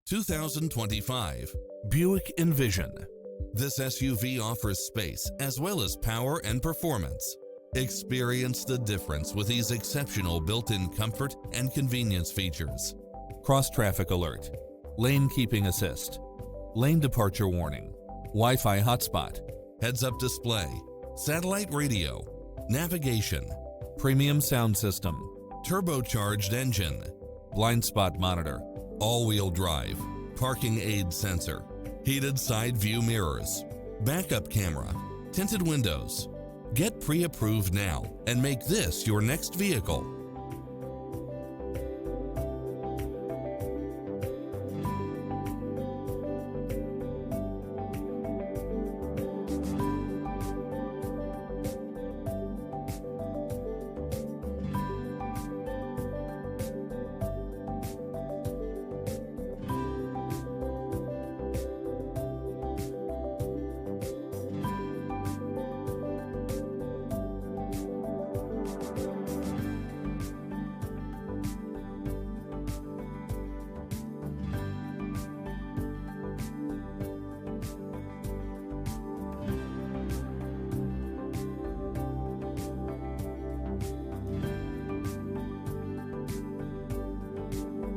2025 Buick Envision. This SUV offers space as well as power and performance. Experience the difference with these exceptional built-in comfort and convenience features. Cross-traffic alert, lane keeping assist, lane departure warning, Wi-Fi hotspot, heads-up display, satellite radio, navigation, premium sound system, turbocharged engine, blind spot monitor, all-wheel drive, parking aid sensor, heated side view mirrors, backup camera, tinted windows. Get pre-approved now and make this your next vehicle.